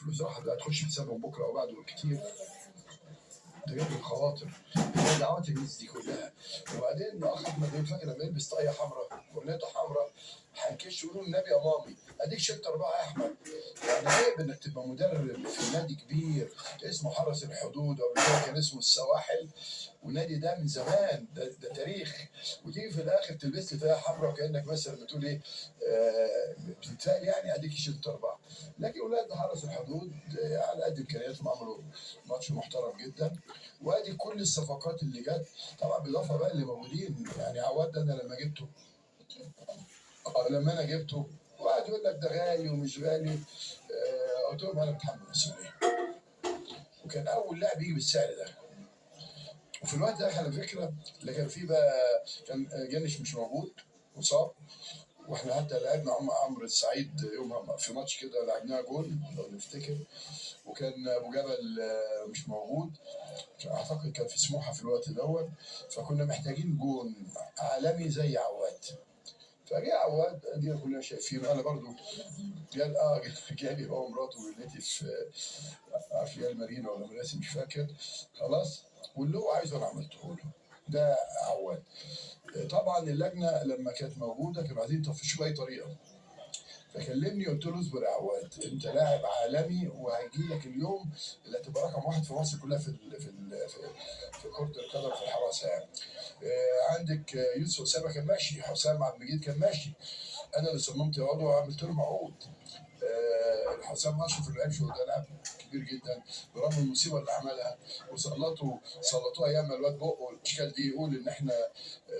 فلوس راحت بقى تخش حسابهم بكره او بعده كتير. ده جاب الخواطر، هي دعوات الناس دي كلها. وبعدين اخ احمد فاكر لما يلبس طاقيه حمراء ورنيته حمراء هنكش يقولوا النبي يا مامي اديك شلت 4 يا احمد. يعني عيب انك تبقى مدرب في نادي كبير اسمه حرس الحدود او كان اسمه السواحل، والنادي ده من زمان، ده تاريخ، وتيجي في الاخر تلبس لي طاقيه حمراء وكانك مثلا بتقول ايه، بتتفائل يعني اديك شلت 4. لكن اولاد حرس الحدود على قد امكانياتهم عملوا ماتش محترم جدا. وادي كل الصفقات اللي جت، طبعا بالاضافه بقى اللي موجودين. يعني عواد ده انا لما جبته، لما انا جبته وقعد يقول لك ده غالي ومش غالي، قلت لهم انا متحمل المسؤوليه. وكان اول لاعب يجي بالسعر ده. وفي الوقت ده على فكره اللي كان فيه بقى كان جنش مش موجود، مصاب. واحنا حتى لعبنا عمرو السعيد يومها في ماتش كده لعبناه جول لو نفتكر. وكان ابو جبل مش موجود، اعتقد كان في سموحه في الوقت دوت. فكنا محتاجين جون عالمي زي عواد. فجاء عواد ادينا كلنا شايفينه. انا برضو جالي هو ومراته ولادي في عارف يا المارينا ولا مراسي مش فاكر. خلاص، واللي هو عايزه انا عملته له. ده عواد. طبعا اللجنه لما كانت موجوده كانوا عايزين يطفشوا باي طريقه. فكلمني قلت له اصبر يا عواد، انت لاعب عالمي وهيجي لك اليوم اللي هتبقى رقم 1 في مصر كلها في كره القدم في الحراسه يعني. عندك يوسف اسامه كان ماشي، حسام عبد المجيد كان ماشي. انا اللي صممت يقعدوا وعملت لهم عقود. حسام اشرف اللي لعبش وده لاعب كبير جدا برغم المصيبه اللي عملها. سلطوها ايام الواد بقه والاشكال دي يقول ان احنا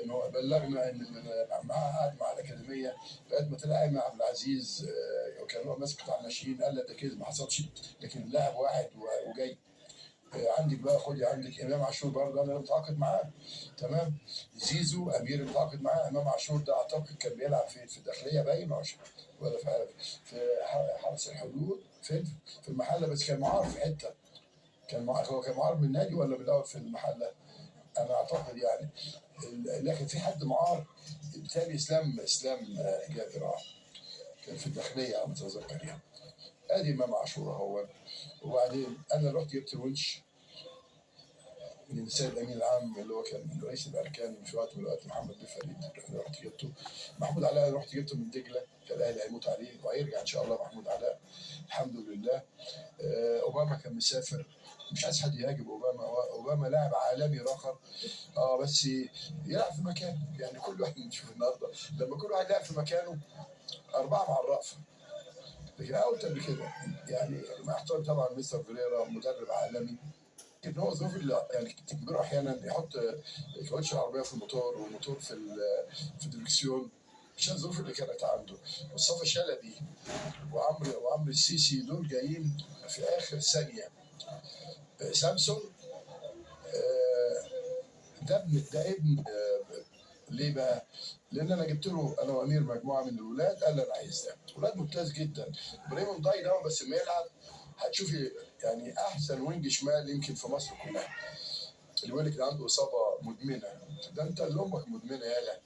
انه بلغنا ان معاه قعد مع الاكاديميه لغايه ما طلع ايمن عبد العزيز، وكان هو ماسك بتاع الناشئين قال لك ده كده ما حصلش. لكن لاعب واحد وجاي. عندك بقى خدي عندك امام عاشور برضه انا متعاقد معاه. تمام. زيزو امير متعاقد معاه. امام عاشور ده اعتقد كان بيلعب في الداخليه باين ولا في حرس الحدود فين في المحله، بس كان معار في حته. هو كان معار من النادي ولا من الاول في المحله؟ انا اعتقد يعني. لكن في حد معار بالتالي اسلام جابر كان في الداخليه على ما اتذكر يعني. ادي امام عاشور اهو. وبعدين انا رحت جبت الونش من السيد الامين العام اللي هو كان رئيس الاركان في وقت من الاوقات محمد بن فريد. رحت جبته. محمود علاء رحت جبته من دجله، كان الاهلي هيموت عليه وهيرجع ان شاء الله محمود علاء الحمد لله. اوباما كان مسافر، مش عايز حد يهاجم اوباما. اوباما لاعب عالمي راخر، بس يلعب في مكانه. يعني كل واحد بنشوف النهارده لما كل واحد لعب في مكانه 4 مع الرأفة. لكن انا قلت قبل كده يعني مع احترامي طبعا مستر فيريرا مدرب عالمي، ان هو ظروف يعني تجبره احيانا يحط كاوتش العربيه في الموتور والموتور في الدركسيون عشان الظروف اللي كانت عنده. مصطفى شلبي وعمرو السيسي دول جايين في اخر ثانيه. سامسون ده ابن ليه بقى؟ لان انا جبت له انا وامير مجموعه من الولاد قال لي انا عايز ده. ولاد ممتاز جدا. ابراهيم ضاي ده بس ما يلعب هتشوفي يعني احسن وينج شمال يمكن في مصر كلها. اللي بيقول لك عنده اصابه مدمنه، ده انت اللي امك مدمنه يالا.